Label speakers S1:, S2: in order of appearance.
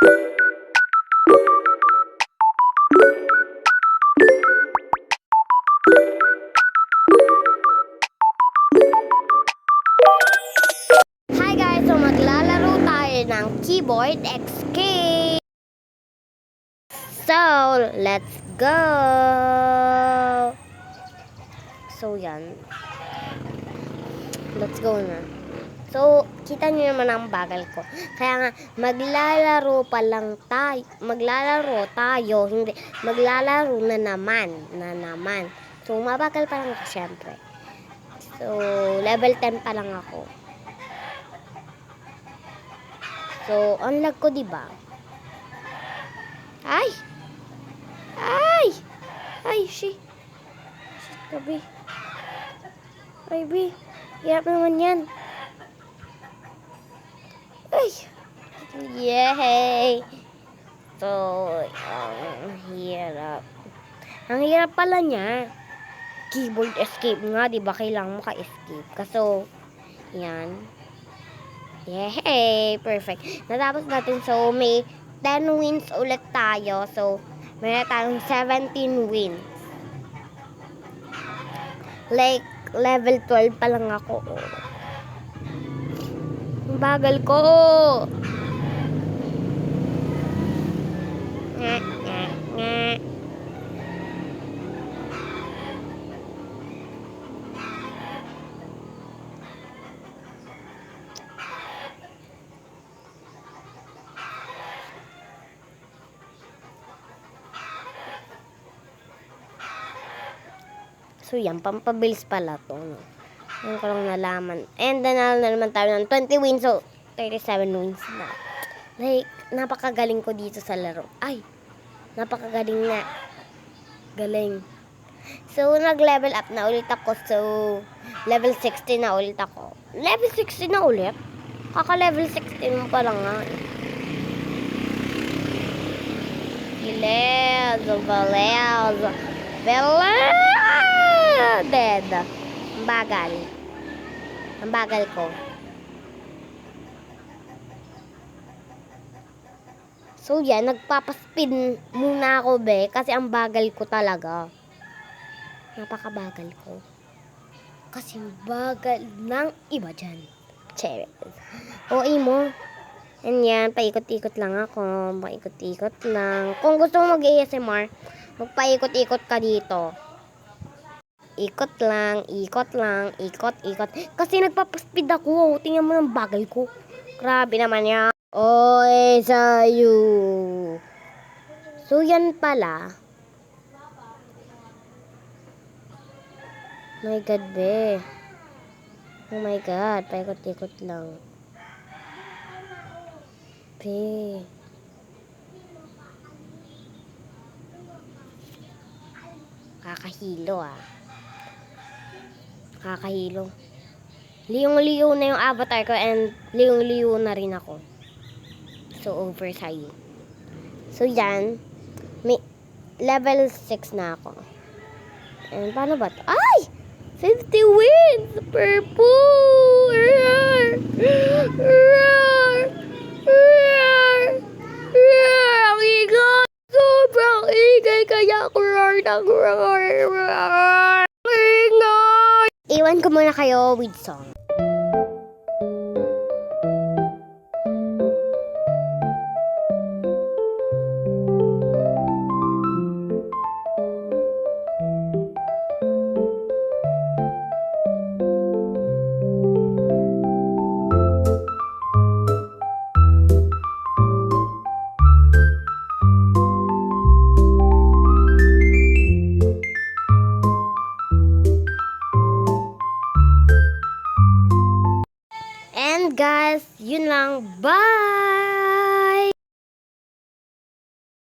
S1: Hi guys! So maglalaro tayo ng Keyboard Escape. So, let's go! So yan. Let's go na. So, kita niyo naman ang bagal ko. Kaya nga, maglalaro tayo. Hindi, maglalaro na naman. So, mabagal pa lang ako, syempre. So, level 10 pa lang ako. So, unlock ko, diba? Ay! Shit, gabi. Ay, bi. Hirap naman yan. Ay! Yay! So, ang hirap. Ang hirap pala niya. Keyboard escape nga, diba? Kailangan mo ka-escape. Kaso, yan. Yay! Perfect. Natapos natin. So, may 10 wins ulit tayo. So, may tayong 17 wins. Like, level 12 pa lang ako. Ang bagal ko. Nga. So, yan. Pampabilis pala to. No? Yan ko lang nalaman. And nanalo na naman tayo ng 20 wins. So, 37 wins na. Like, napakagaling ko dito sa laro. Ay! Napakagaling nga. Galing. So, nag-level up na ulit ako. So, level 60 na ulit ako. Level 60 na ulit? Kaka-level 16 mo pa lang nga. Dead. Ang bagal ko. So yan, nagpapaspin muna ako be. Kasi ang bagal ko talaga. Napakabagal ko. Kasi bagal ng iba dyan. Cherry. OA mo. And yan, paikot-ikot lang ako. Paikot-ikot lang. Kung gusto mo mag-ASMR, magpaikot-ikot ka dito. Ikot lang. Kasi nagpapaspeed ako. Tingnan mo ng bagal ko. Grabe naman yan. Oy, sa'yo. So, yan pala. My God, be. Oh my God. Paikot-ikot lang. Be. Kakahilo, Kakahilo. Liyong-liyo na yung avatar ko and liyong-liyo na rin ako. So, over sa'yo. So, yan. May level 6 na ako. And paano ba ito? Ay! 50 wins! Purple! Ang ingay! Sobrang ingay kaya ako roar. Ingay! Iwan ko muna kayo with song. And guys, yun lang. Bye!